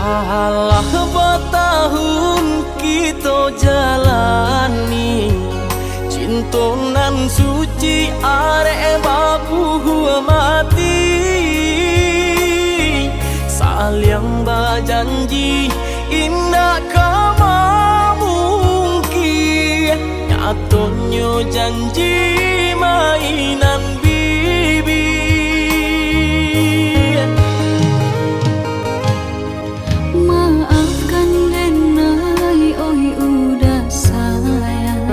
Alah bertahun kita jalani cinta nan suci arek babu mati saling berjanji indah kama mungkin nyatanya janji mainan bibi. Maafkan Denai, oi udah sayang.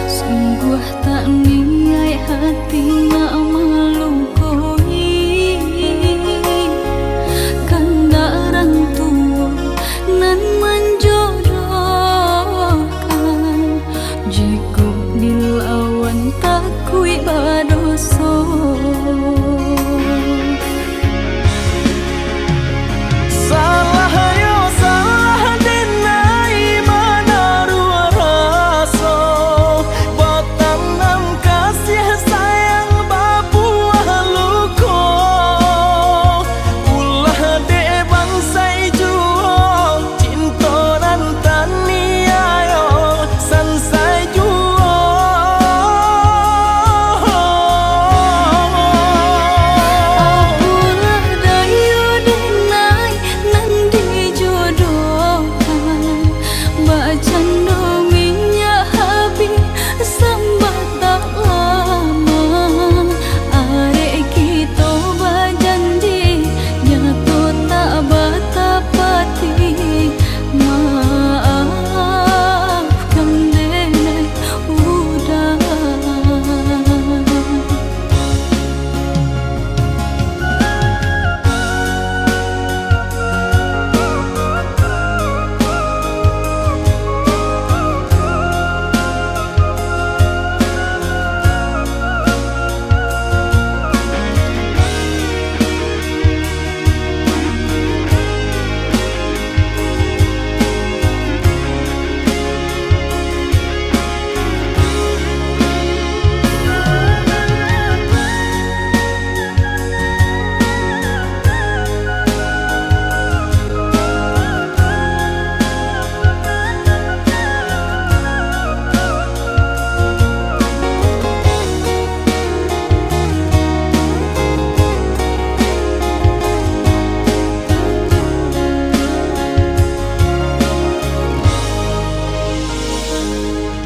Sungguh tak niat hati nak melukoi. Kanda orang tua nan menjodohkan. Jika dilawan takui badoso.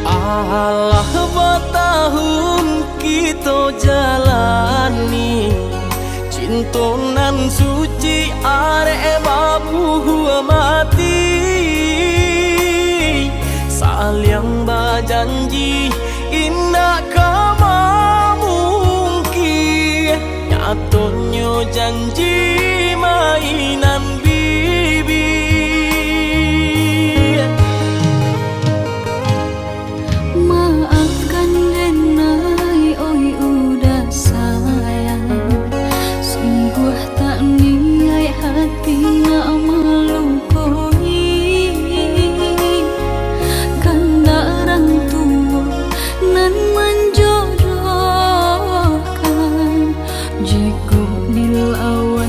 Alah bertahun kita jalani cinta nan suci arek babu mati saling berjanji indah kama mungkin nyatanya janji mainan bibi. Maafkan Denai, oi udah sayang. Sungguh tak niat hati nak melukoi. Kanda orang tua nan menjodohkan. Jika dilawan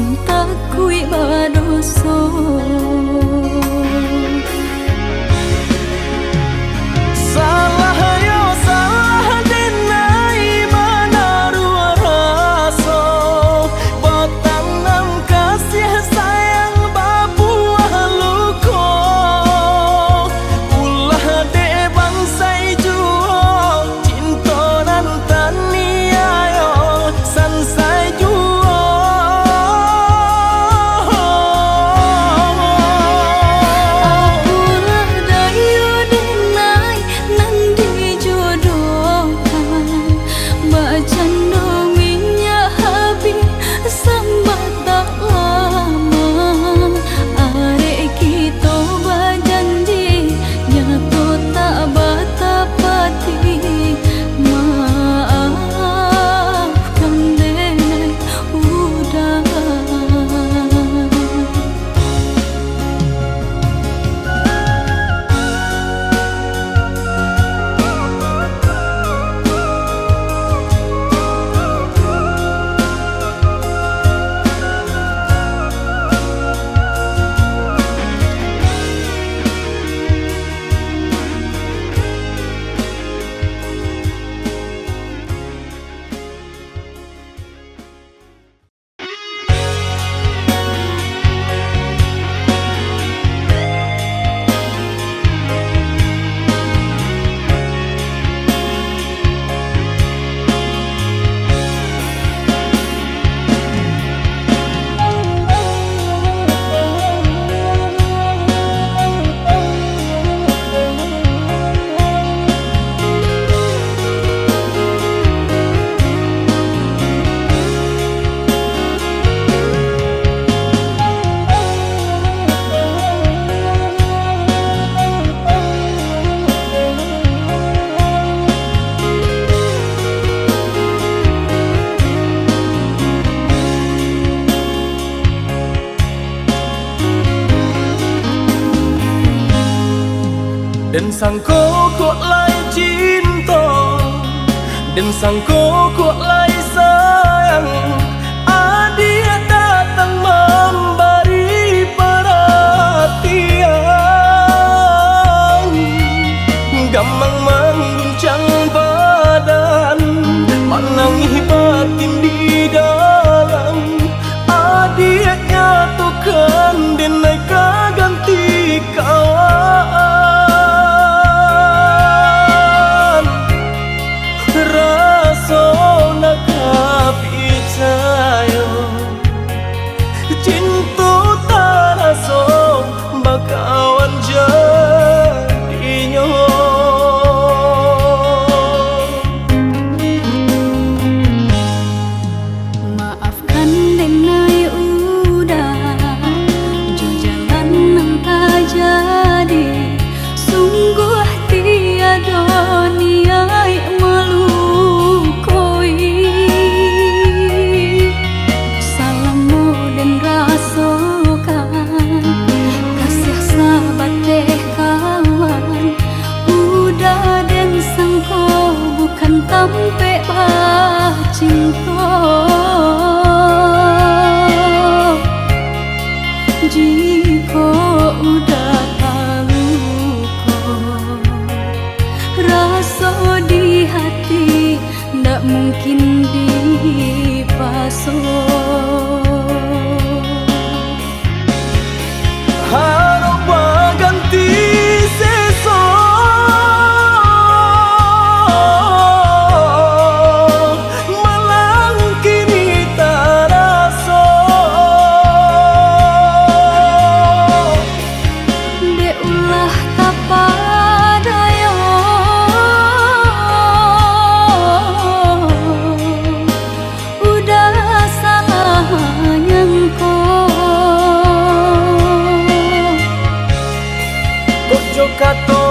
Dan sangko kok lai cinta, dan sangko kok lai sayang. Dia datang memberi perhatian, gampang mengguncang badan, menangis batin di dalam. Dia nyatukan dan naik ganti kawan. Rasa nak percaya, cinta tak rasa bakawan jadinya. Maafkan denai udah jo jalan nang tak jadi. Sungguh tiada niat melukoi. Salamu dan rasakan kasih sahabat teh kawan. Udah dan sangko bukan tampe bah cinta. Jika udah tahu kok rasa di hati ndak mungkin dipasok. Harap ganti sesok, malang kini tak rasa. Dek ulah tapadaya, udah salah nyangko. Kojo kato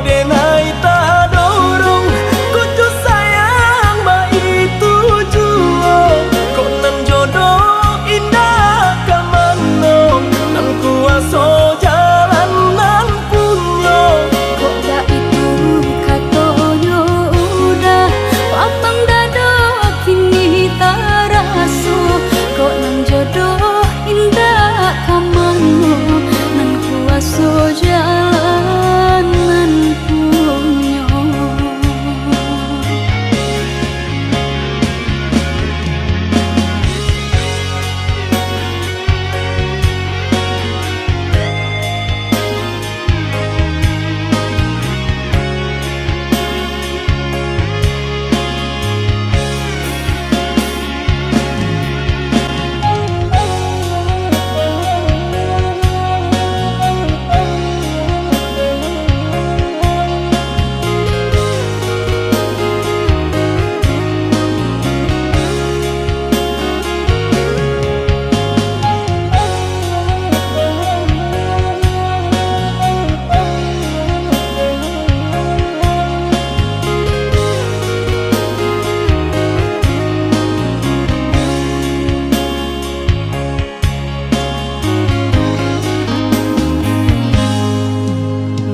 denai tak dorong, kojo sayang ba itu jua. Kok nan jodoh indah kamano, nan kuaso jalan nan punya. Kok dah itu katonyo udah papang dado kini tak raso. Kok nang jodoh indah kamano, nan kuaso jalan nan punya.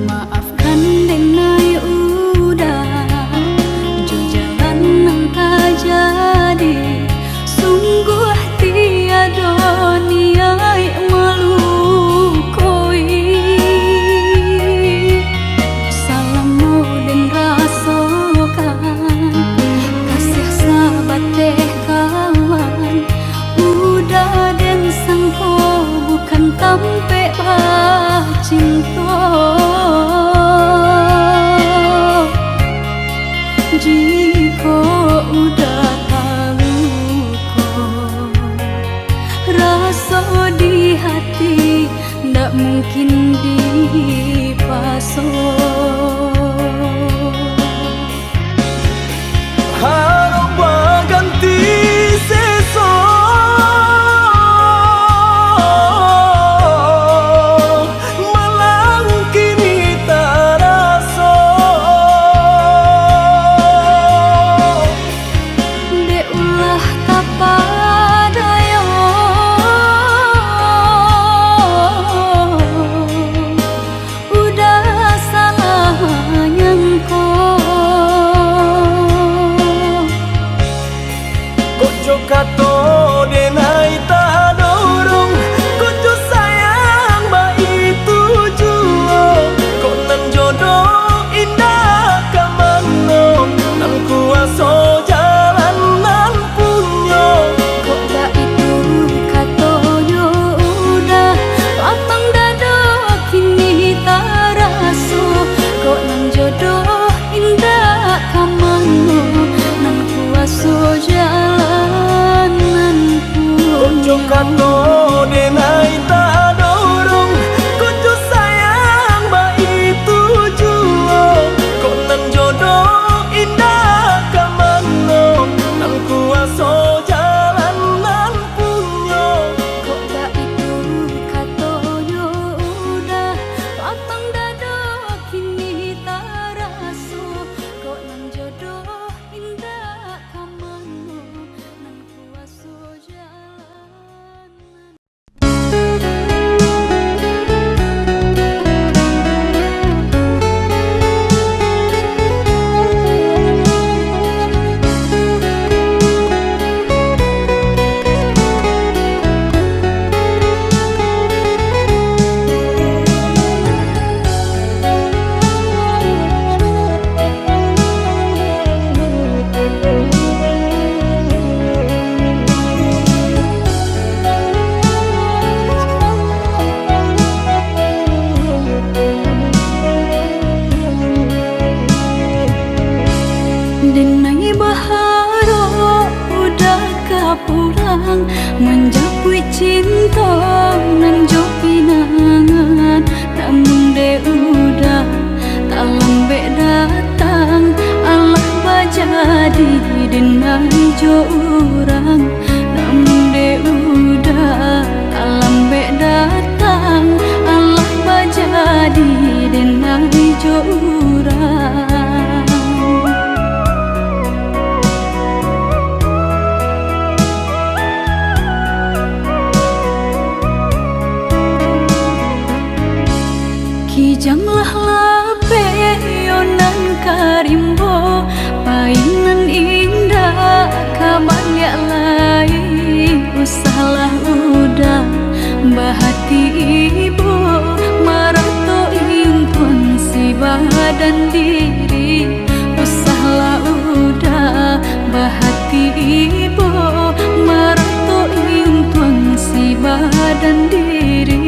Maafkan denai udah jo jalan nang tak jadi. Sungguh tiada niat melukoi. Salamu dan rasakan kasih sahabat teh kawan. Udah dan sangko bukan tampe bah cinta. Jika udah tahu kok rasa di hati ndak mungkin dipasok. Harap ganti sesok, malang kini tak rasa. Dek ulah tapadaya, udah salah Kijanglah lape yonan karimbo, painan indah kabalya lai. Usahlah udah bahati ibu, marato intun si badan diri. Usahlah udah bahati ibu, marato intun si badan diri.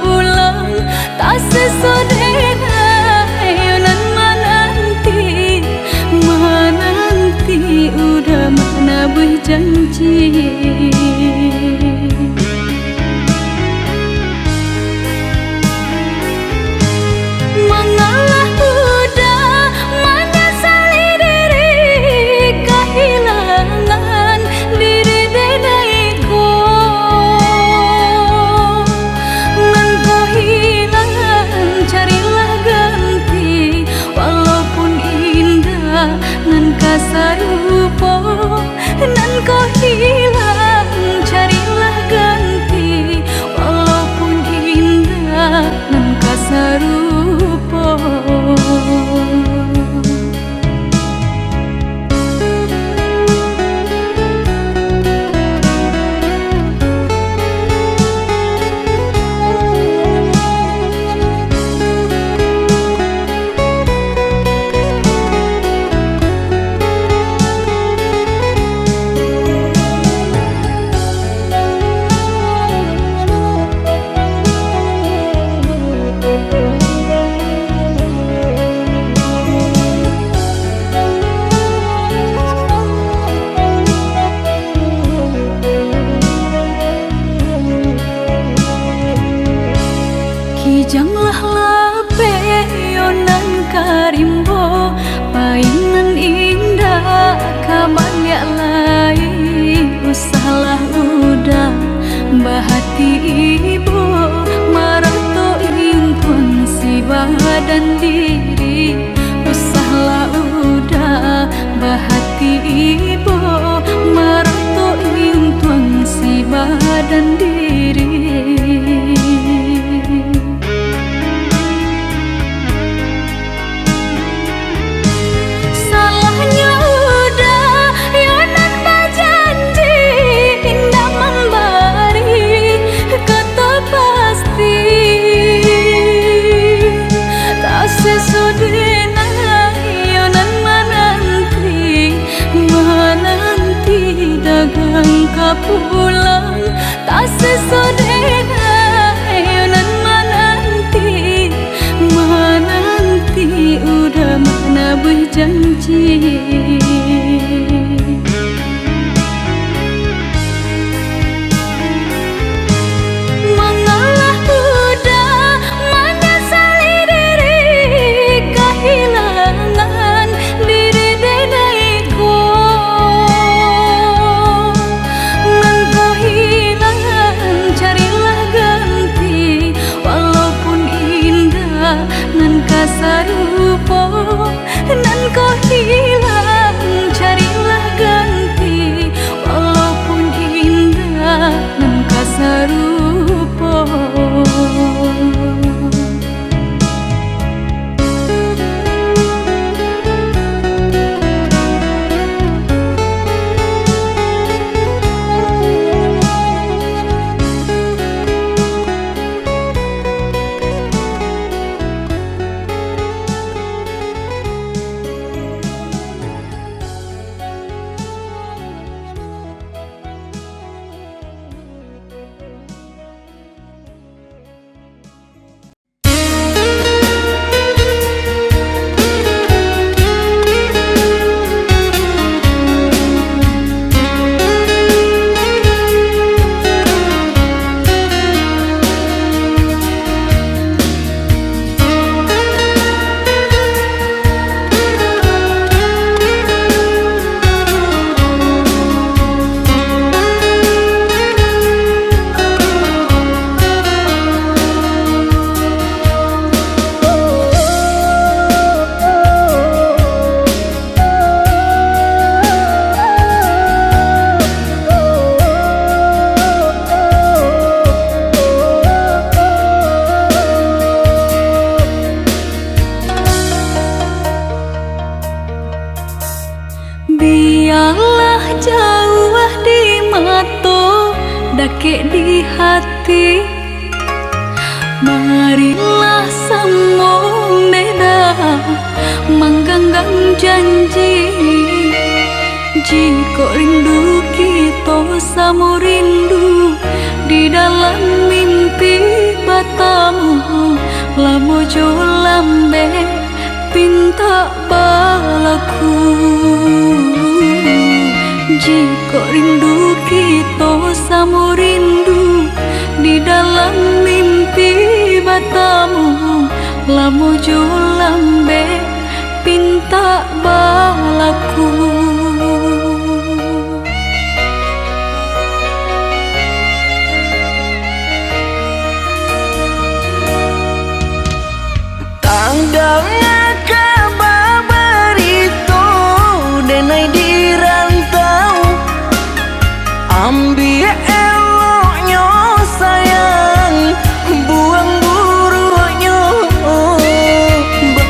Pulang tak sesodena yonan menanti udah mana berjanji. Mengalah udah menyesali diri, kehilangan diri denaiku. Nan kasarupo, nan kau hilang, carilah ganti. Walaupun indah, nan kasarupo. Kijanglah lape yonan karimbo, painan indah kabalya lai. Usahlah udah bahati ibu, marato intun si badan diri. Usahlah udah bahati ibu, marato intun si badan diri. Pulang tak sesodena yonan menanti udah mana berjanji. Mengalah udah menyesali diri, kehilangan diri denaiku. Nan kasarupo, nan kau hilang. jauh di mata, dake di hati. Marilah sambung beda, mengganggang janji. Jika rindu kita sama rindu di dalam mimpi batamu, lamo jo lambe pinta balaku. Jika rindu kita sama rindu di dalam mimpi batamu, lamo jo lambe pinta balaku. Tangdang kabar itu denai di rantau, ambil eloknya sayang, buang buruknya.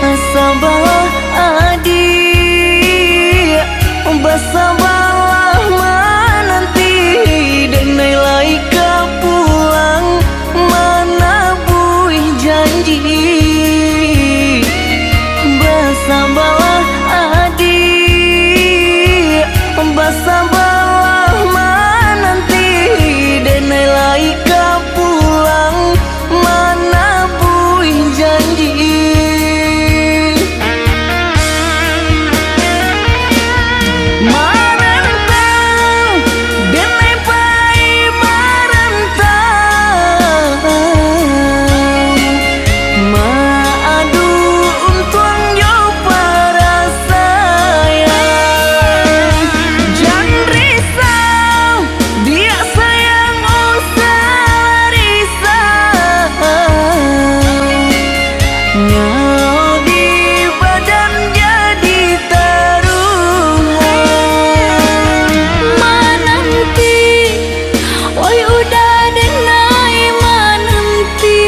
Bersabarlah adik, bersabarlah menanti, denai laika pulang mana buih janji. Bersabarlah adik, bersabarlah menanti, denai laika pulang mana buih janji. Marantau, denai pai marantau, maadu untuang yo para sayang. Jangan risau, dia sayang usah risau. Nyau di badan jadi taruhan. Mananti, oi udah denai mananti,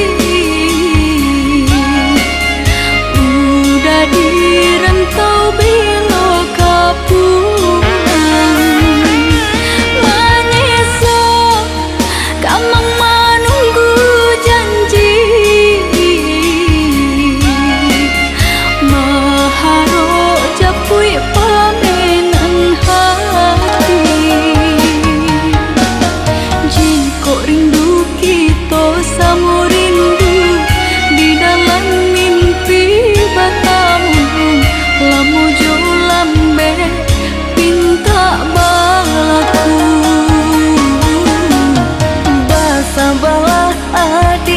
udah di rantau bilo kapulang. Menyesal kamang menunggu janji, maharo japui pamenan hati. Jika rindu kita sama rindu di dalam mimpi batamu, lamo jo lambe pinta balaku. Bersabarlah adik,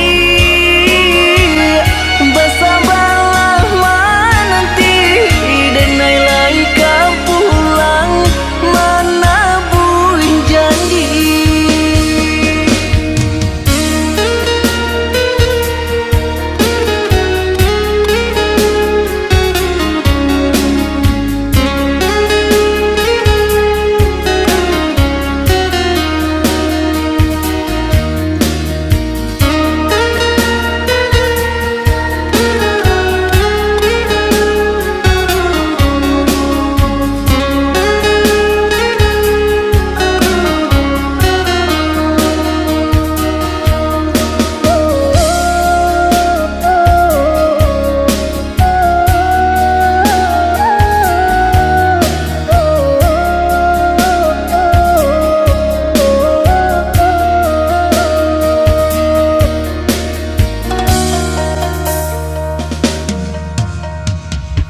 bersabarlah menanti, denai laika pulang mana buih janji.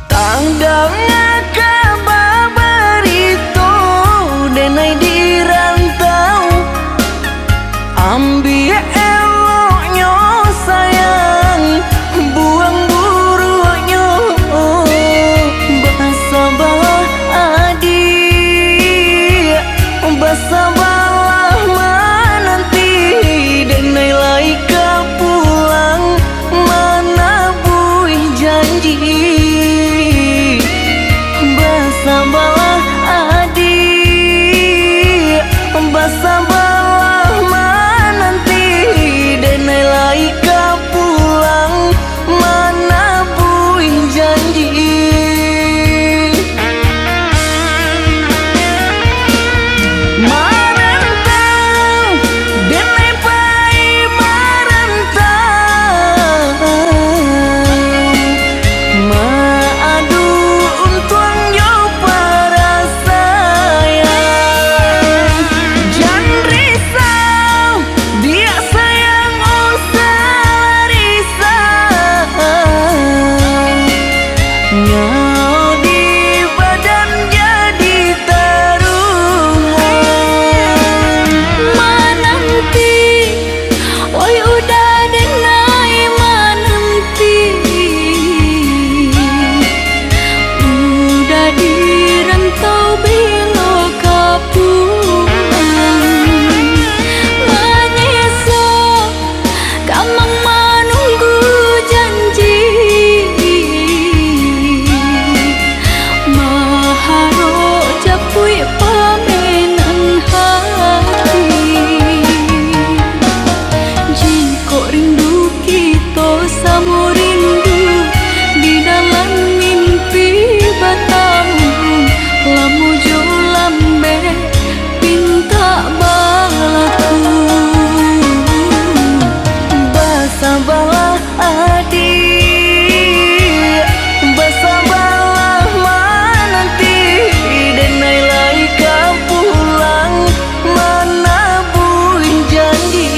Tangdang kabar itu denai di rantau, ambil eloknya sayang, buang buruknya. Bersabarlah adik, bersabarlah menanti, denai laika pulang mana buih janji. Bersabarlah adik, bersabarlah menanti, denai laika pulang mana buih janji. Nyawa di badan jadi taruhan. Menanti, oi udah denai menanti. Udah di rantau bilo kapulang. Menyesal kamang menunggu janji. Maharo capui pamenan hati. Jika rindu kita sama rindu di dalam mimpi batamu. Lamu jo lambe pinta balaku. Basabalah adik, basabalah menanti. Denai lai kau pulang menabuhin janji.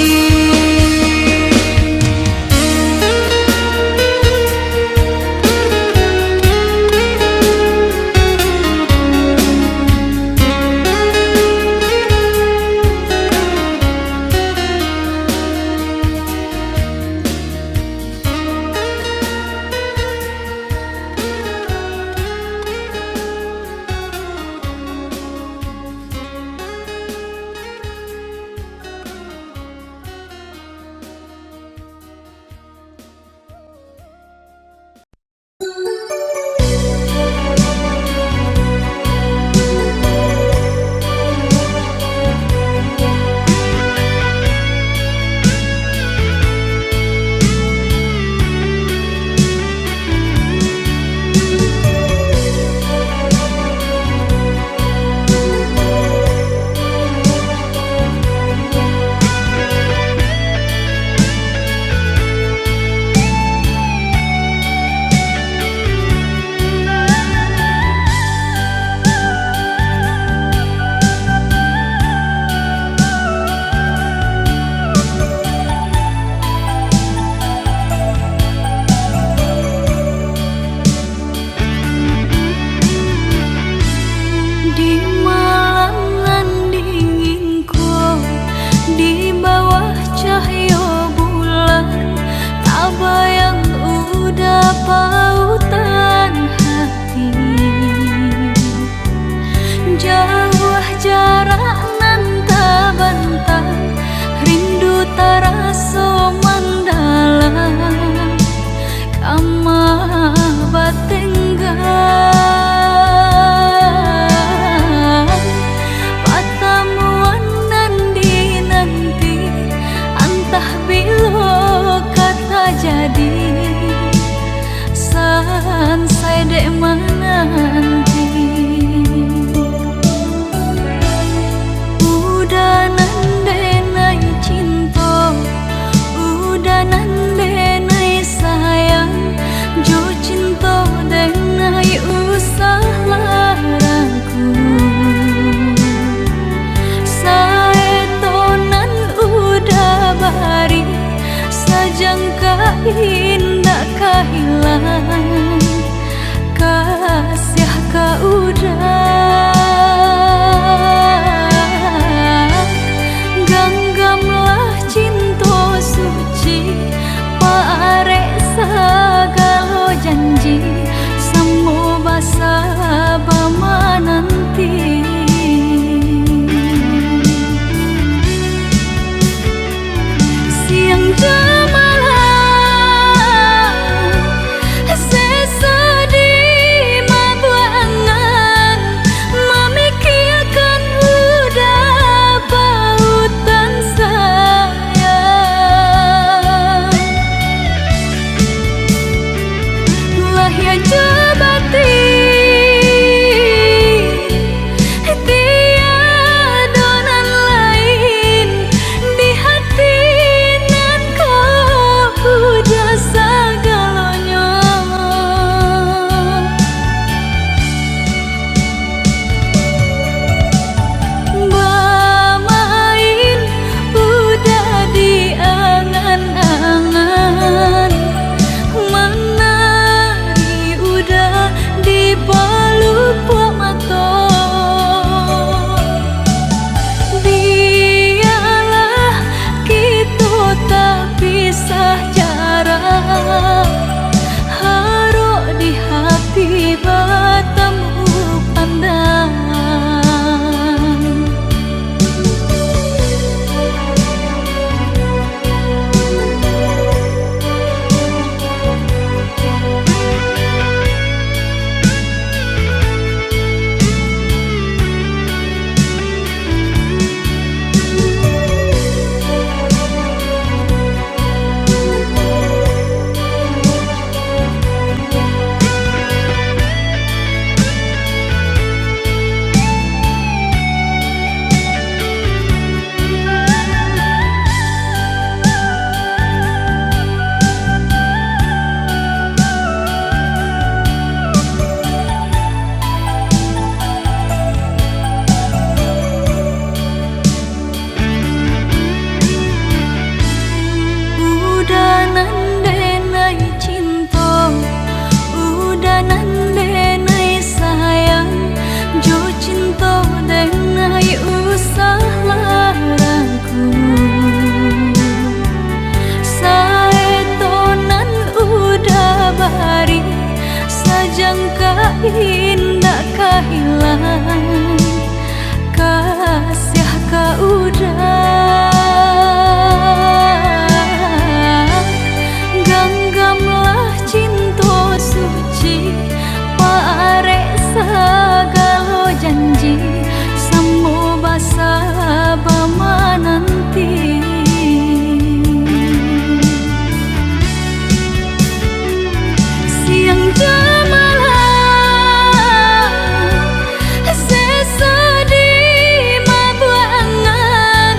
Di malam dinginku, di bawah cahaya bulan, tak bayang udah pautan hati. Jauh jarak nan tak bantah, rindu tak rasa mendalam. Kamah batenggan patamuan nanti antah bilo kata jadi sansai dek menanti. Udah nandenai cinta, udah nandenai sayang, jo cinta denai usah larangku. Saetonan udah bari, sajangka indah kehilangan. sayang ka indah kahilang, kasih ka udah. Genggamlah cinta suci, pare segala janji, semua basa bama nanti. Siang jamalah sesedih mabuangan,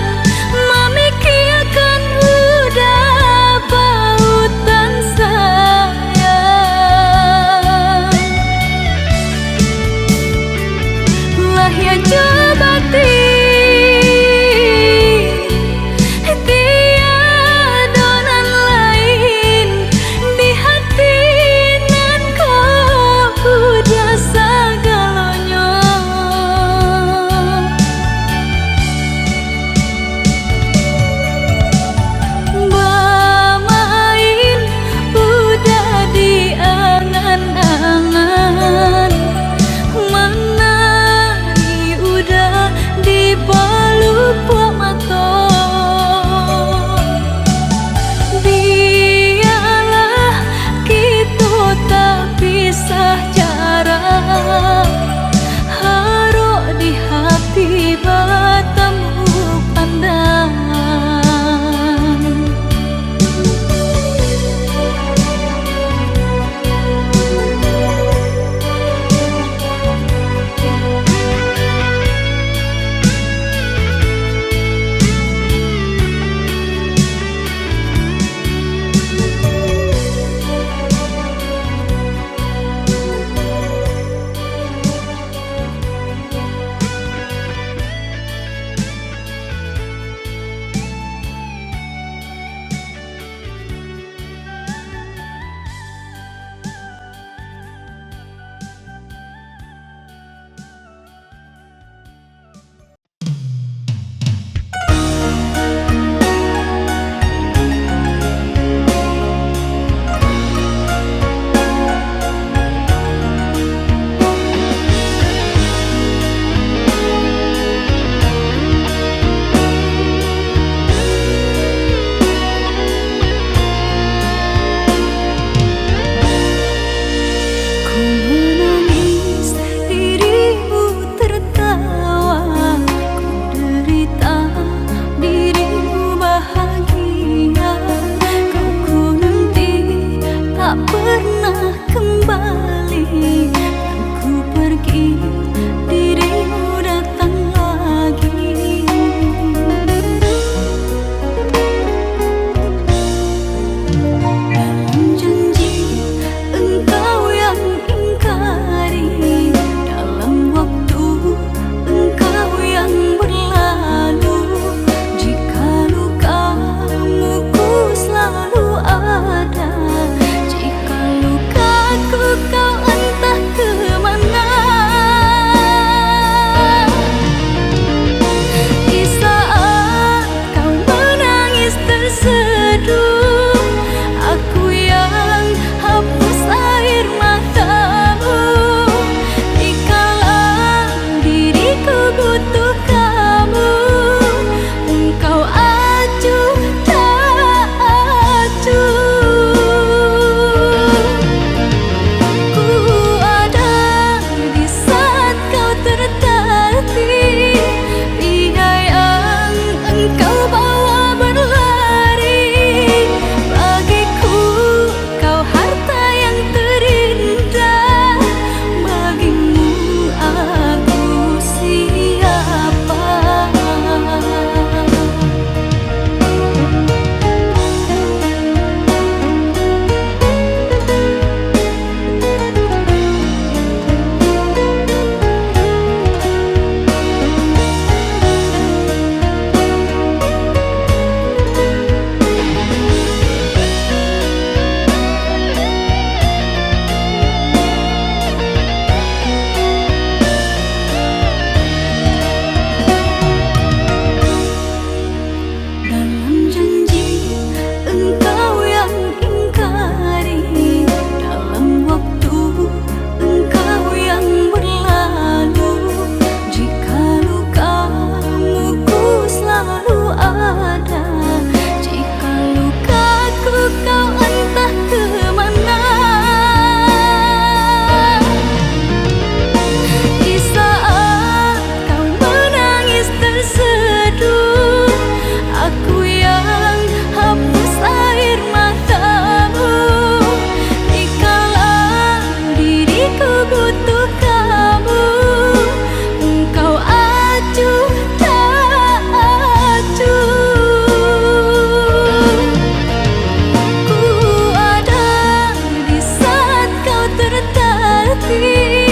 mengerti.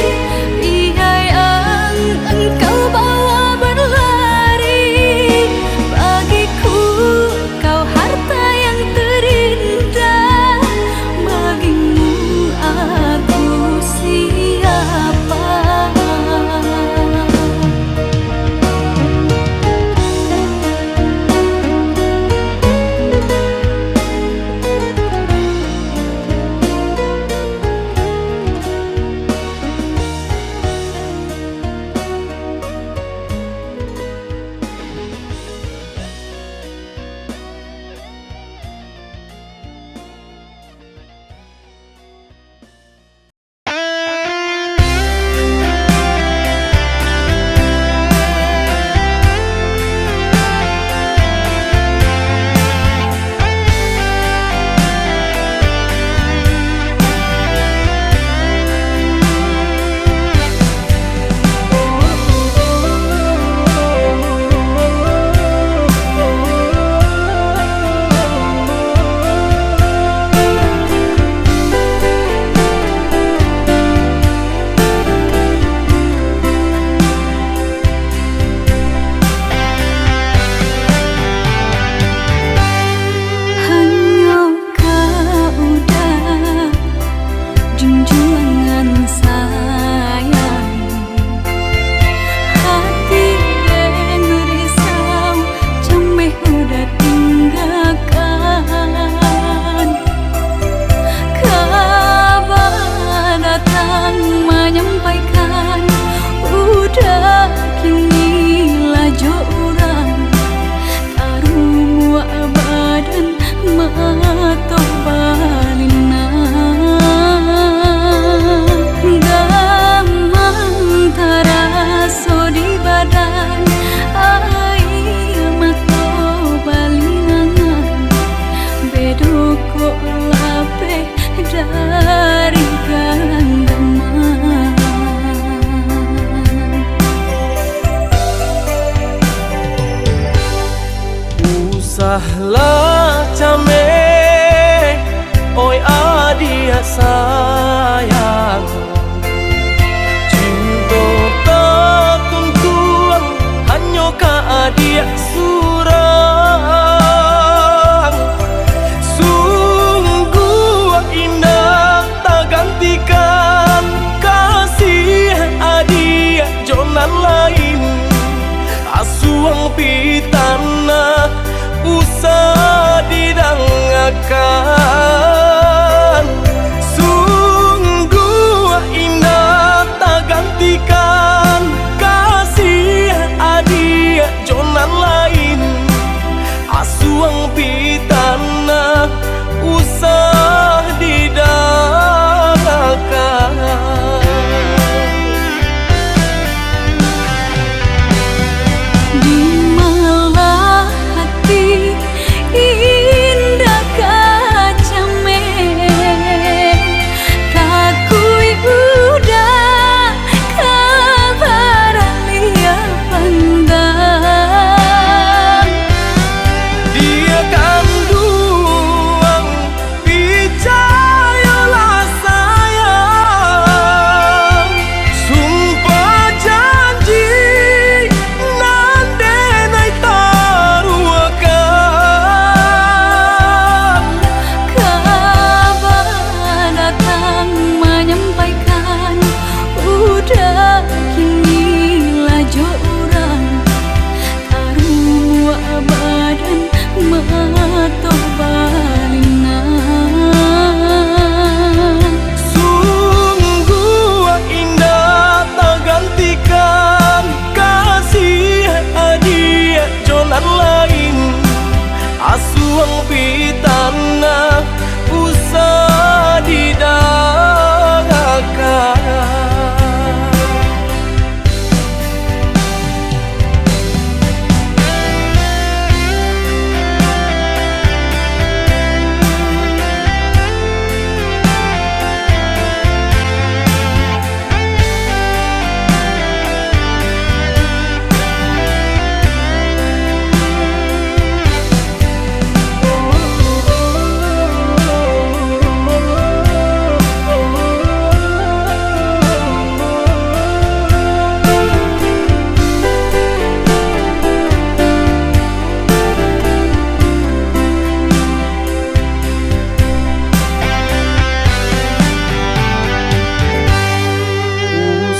Ihai yang engkau bawa berlari, bagiku kau harta yang terindah. Bagimu aku siapa?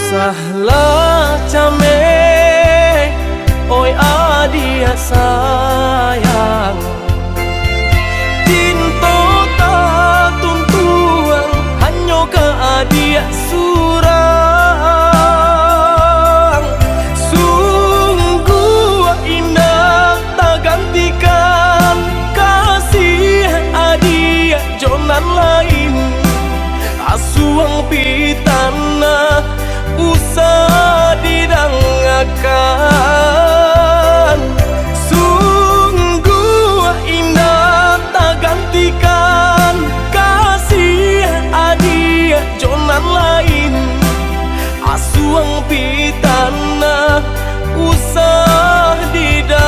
Sahlah came, oi adia sayang, tinto ta tuntuang hanyo ke adia surang. Sungguh indah tak gantikan kasih adia jonan lain. Asuang pitana usah didangakan. Sungguh indah tak gantikan kasih adia jonan lain. Asuang pitana usah didangakan.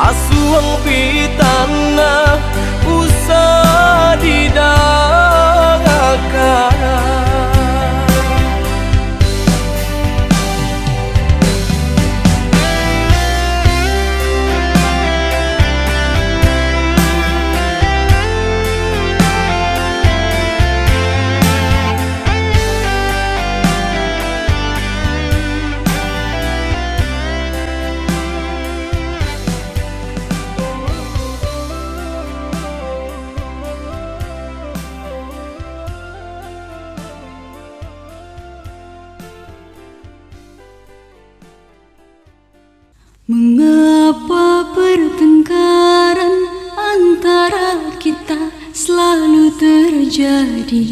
Asuang pitana usah didangakan. Mengapa pertengkaran antara kita selalu terjadi?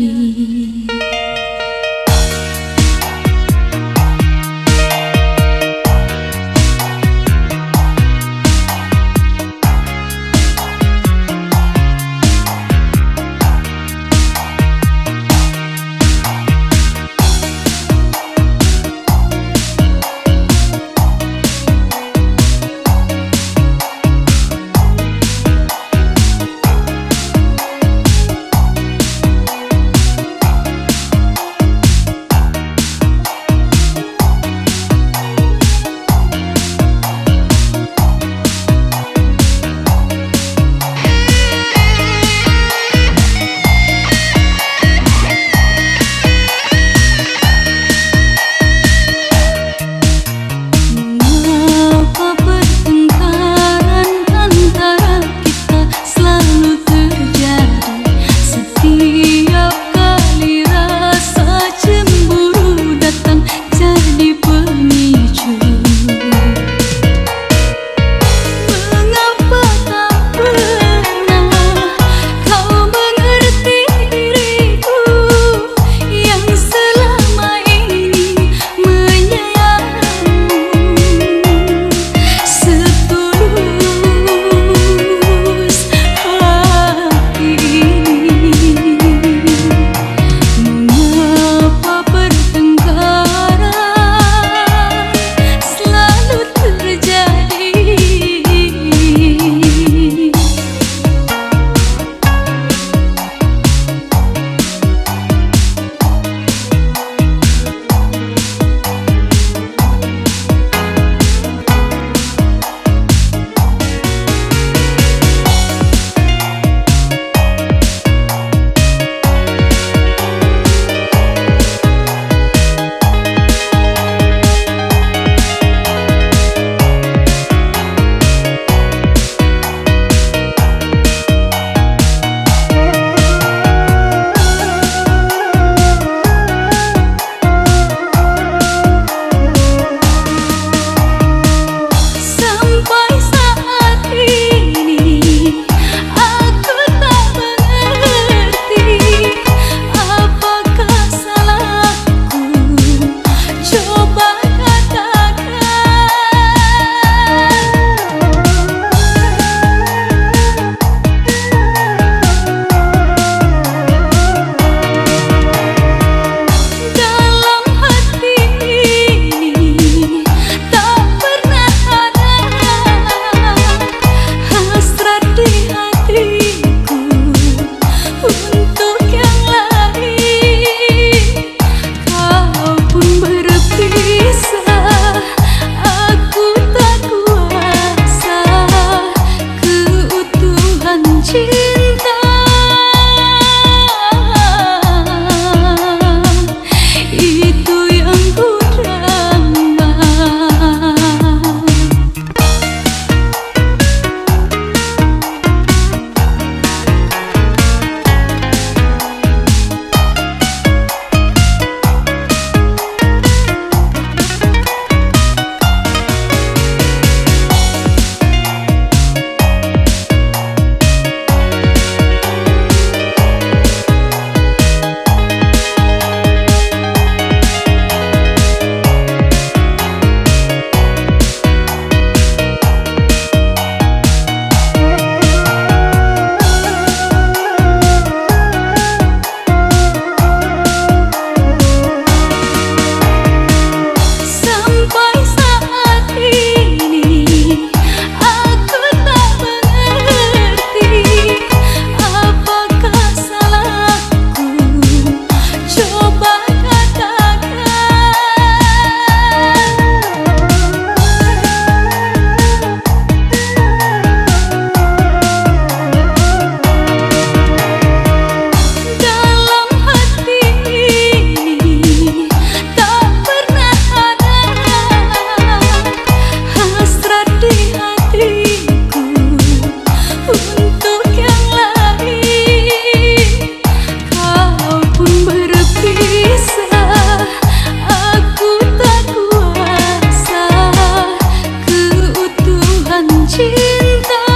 cinta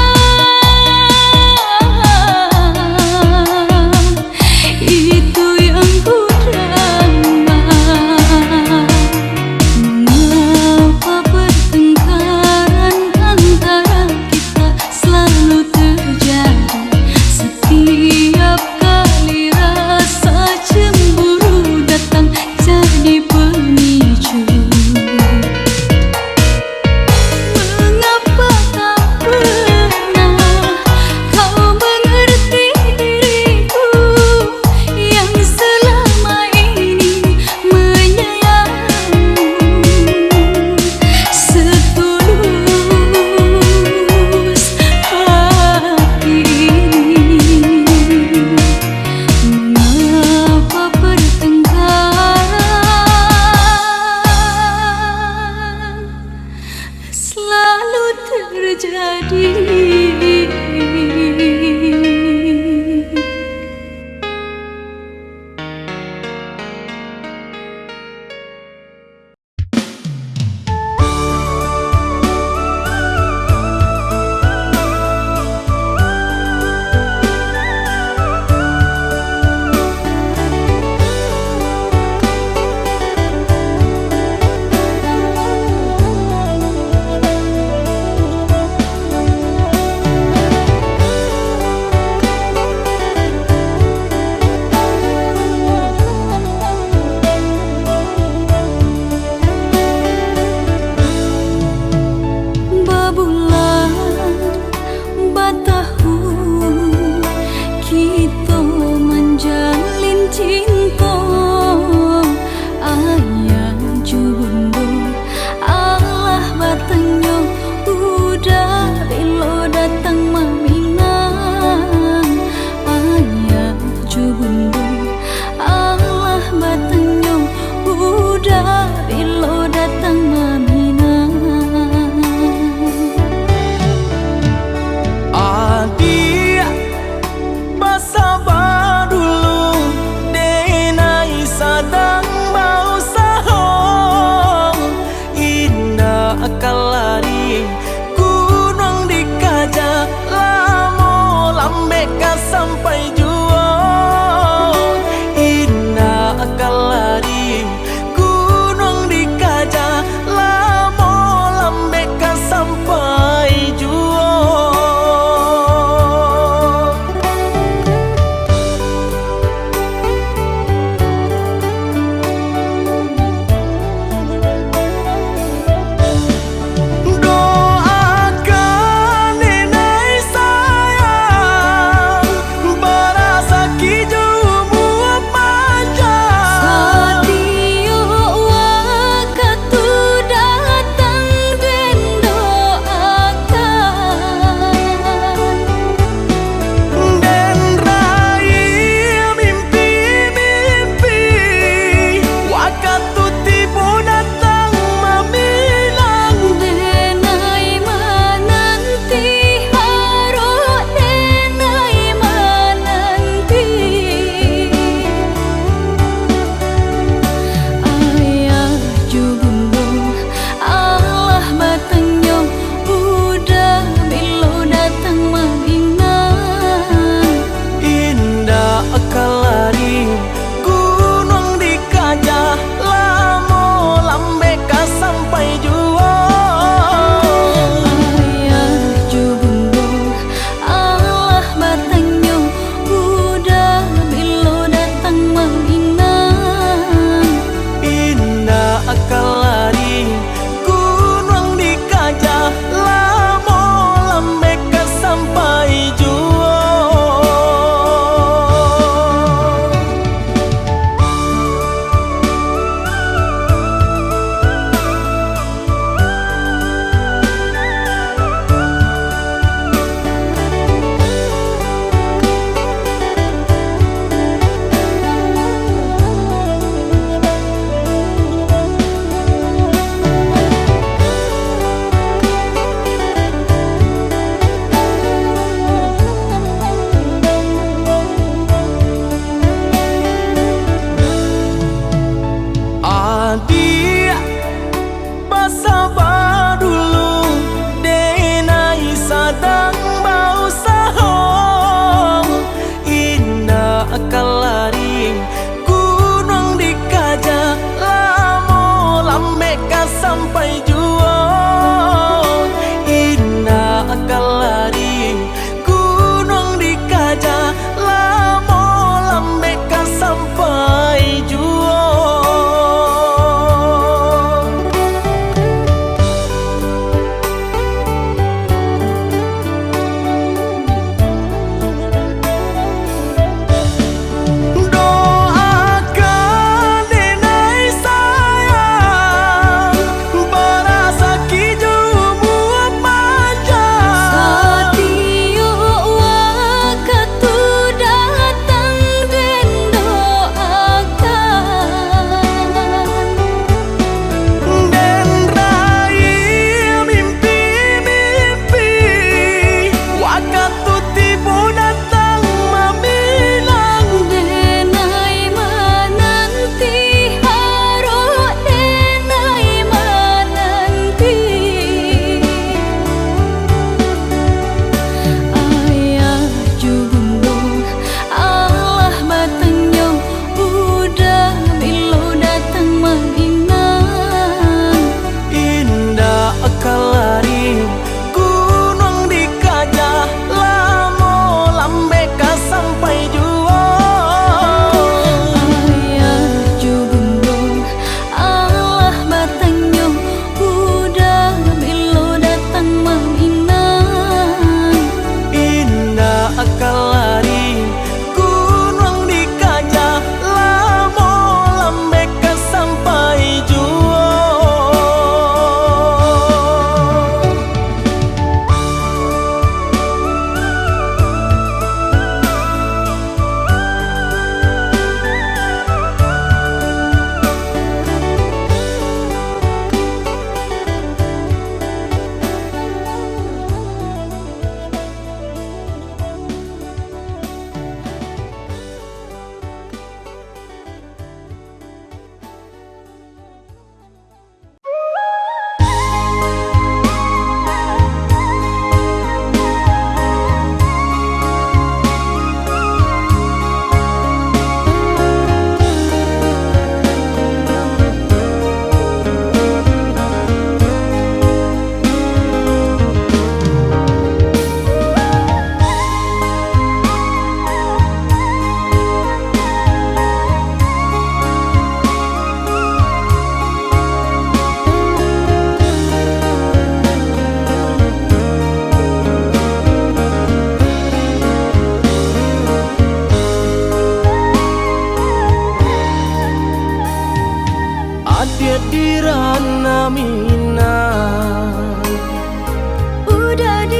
itu yang ku drama. Mengapa pertengkaran antara kita selalu terjadi? Setiap kali rasa cemburu datang jadi pemicu. Mengapa tak pernah kau mengerti diriku yang selama ini menyayangmu setulus hati ini? Mengapa pertengkaran selalu terjadi?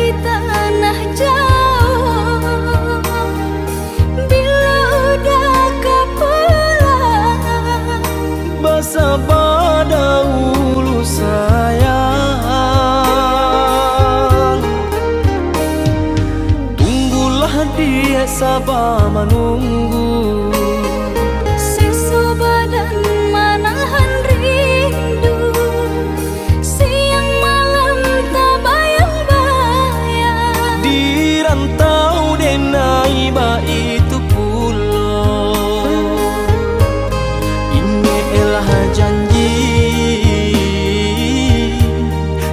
di tanah jauh, bila udah kau pulang, basa pada ulu sayang. Tunggulah dia sabar menunggu, seso badan manahan rindu, siang malam tak bayang-bayang. di rantau denai ba itu pulau. Ini elah janji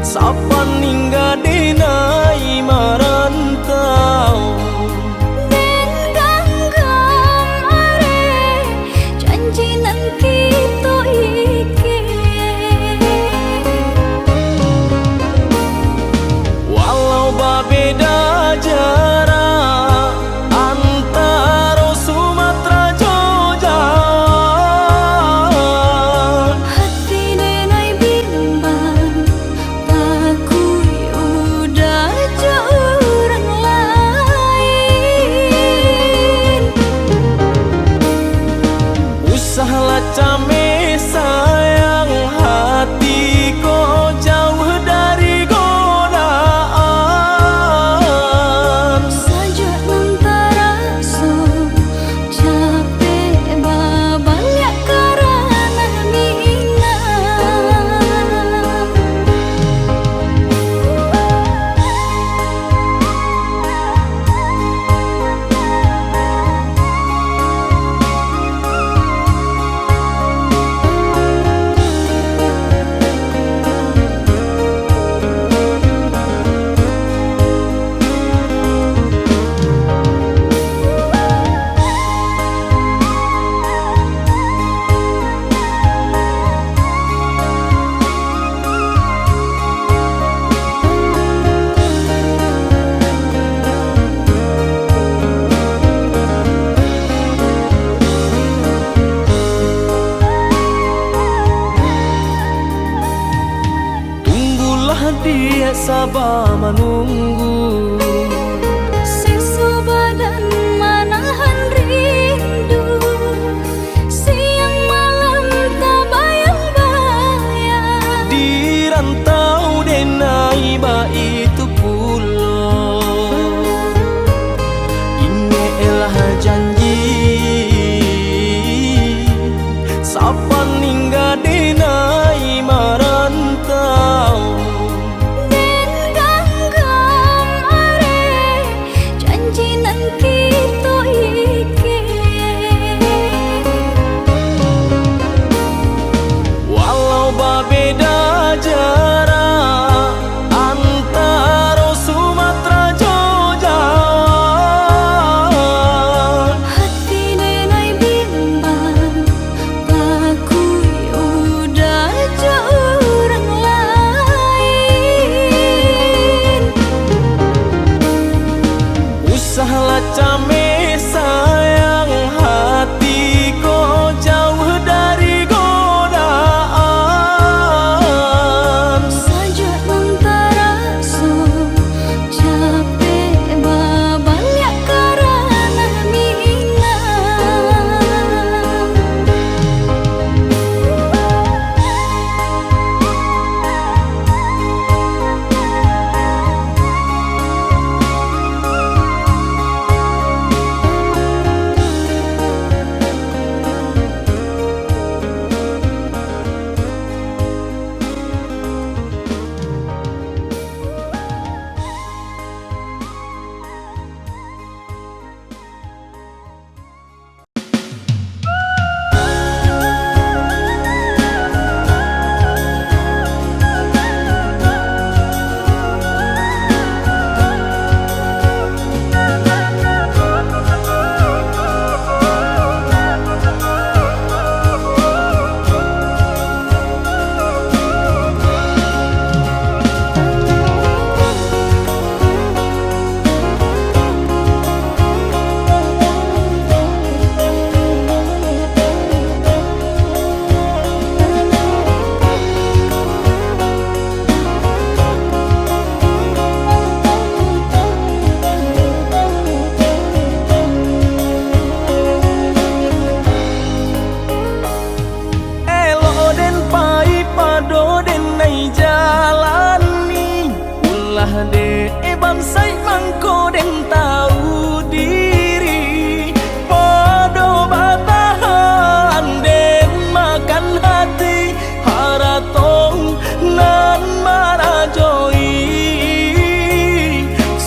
sapa ningga denai marantau. Den ganggam are janji nan kita ike, Walau berbeda jarak antara Sumatera Jogja, hati denai bimbang takui udah jauh orang lain. usahlah came sayang, hati kau jauh dari godaan. Saja antara so capek babanya karena minang. Tunggulah dia sabar menunggu, Seso badan manahan rindu, siang malam tak bayang-bayang. di rantau denai ba itu pulau. Ini elah janji sapa ningga denai marantau. Den ganggam bansai mangko den tahu diri podo batahan den makan hati haratong nan marajoi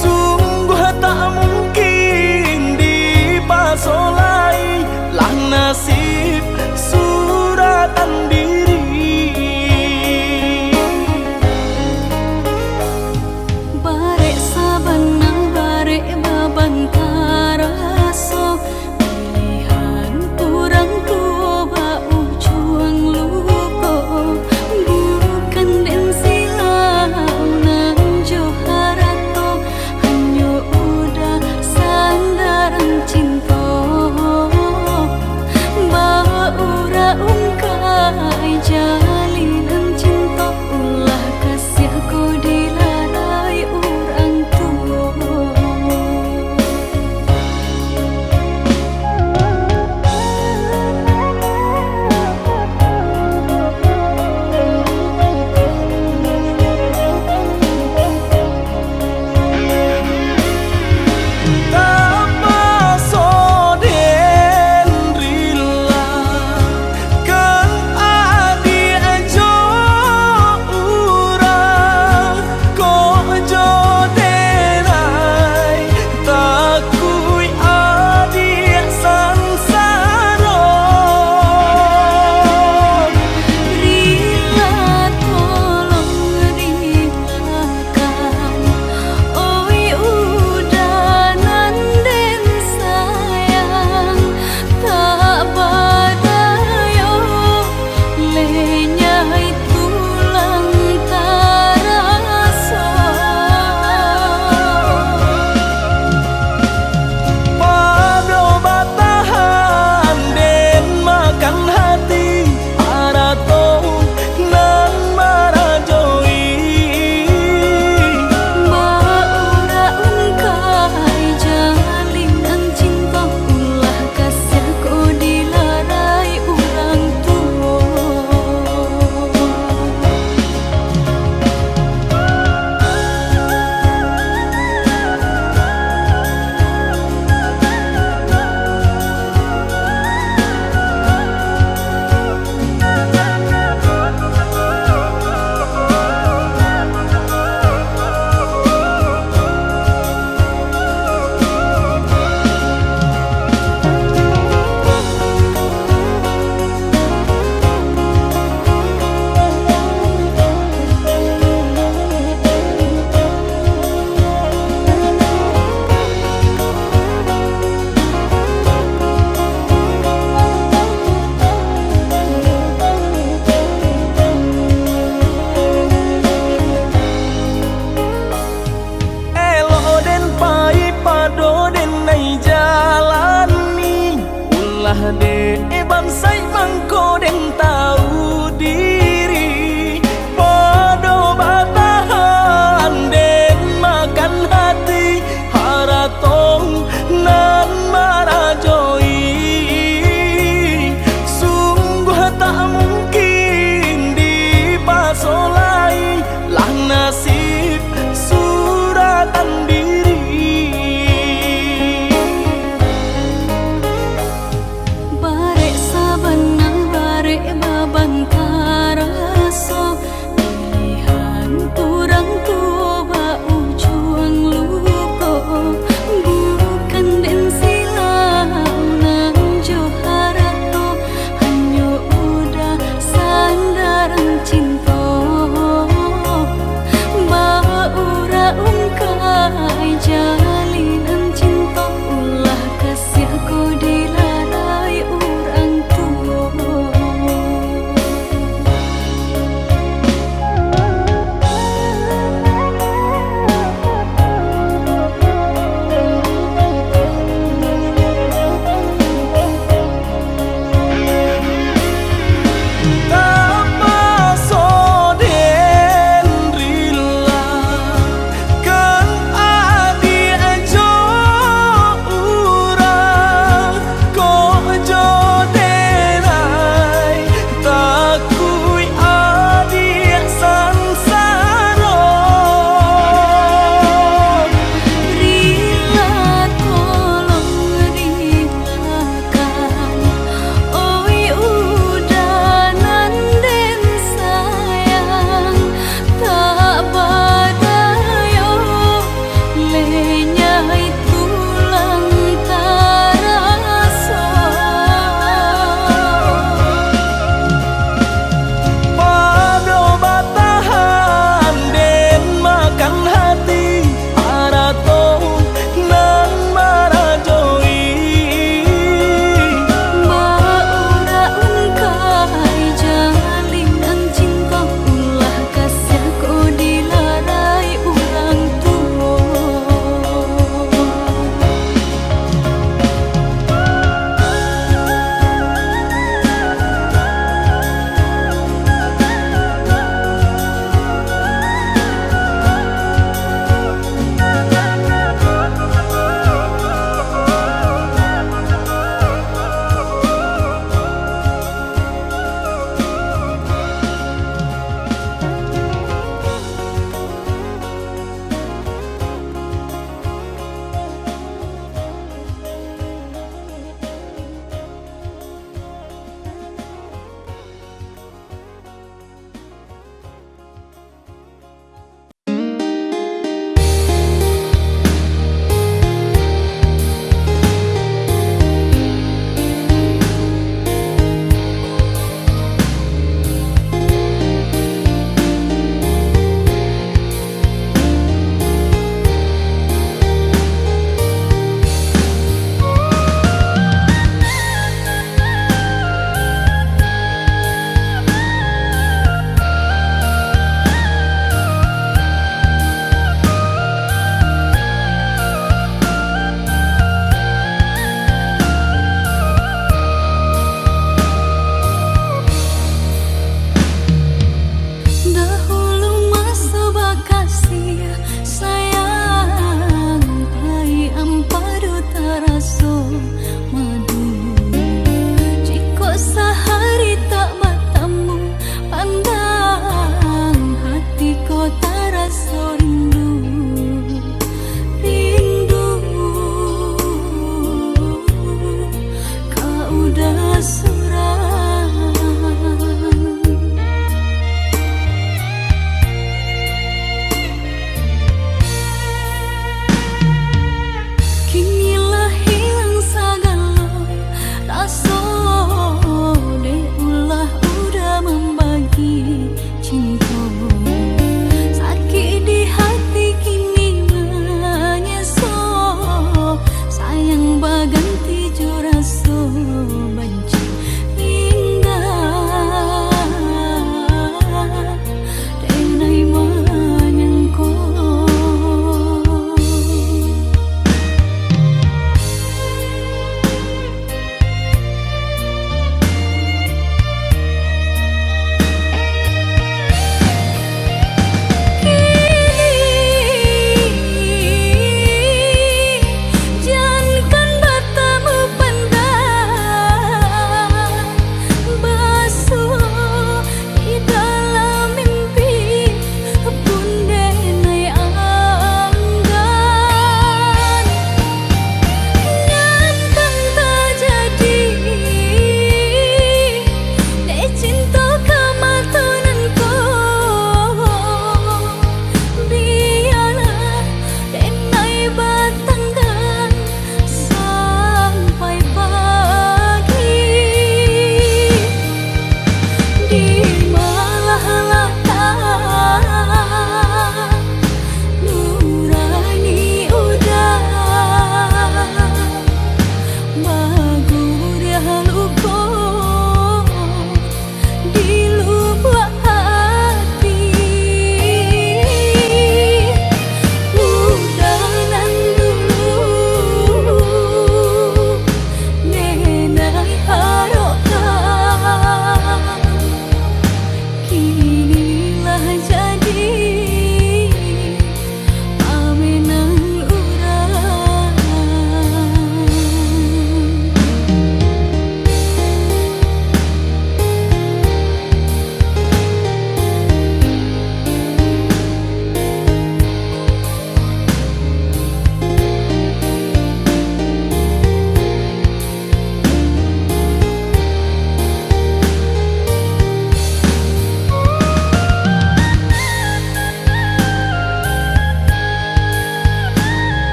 sungguh tak mungkin dipasolai lah nasib suratan diri barek sabana barek babantara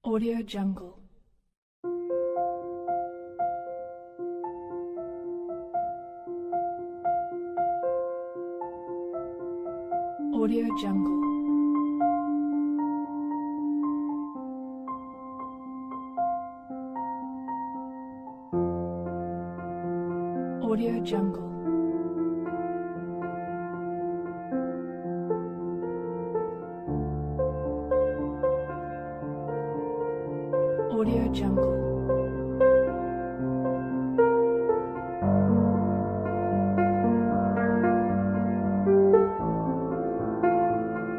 Audio Jungle. Audio Jungle. Audio Jungle. Audio Jungle.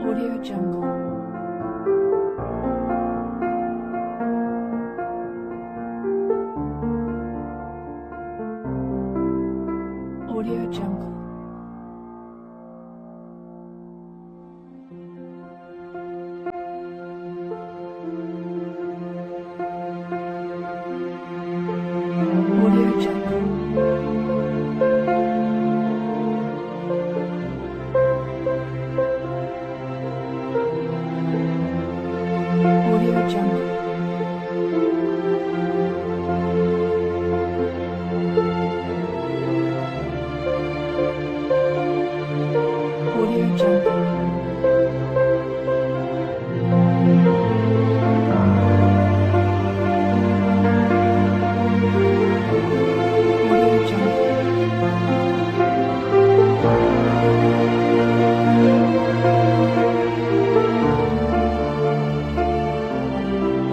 Audio Jungle. Audio Jungle. Audio Jungle. Audio Jungle. Audio Jungle. Audio Jungle.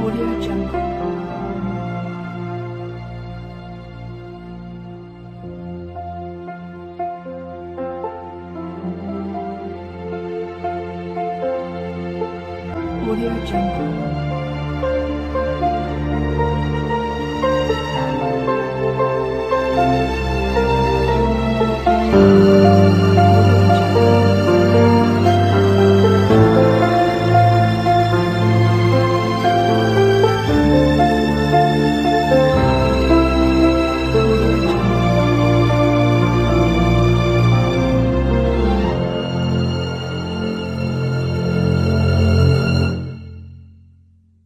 Audio Jungle. Audio Jungle.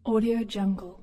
Audio Jungle.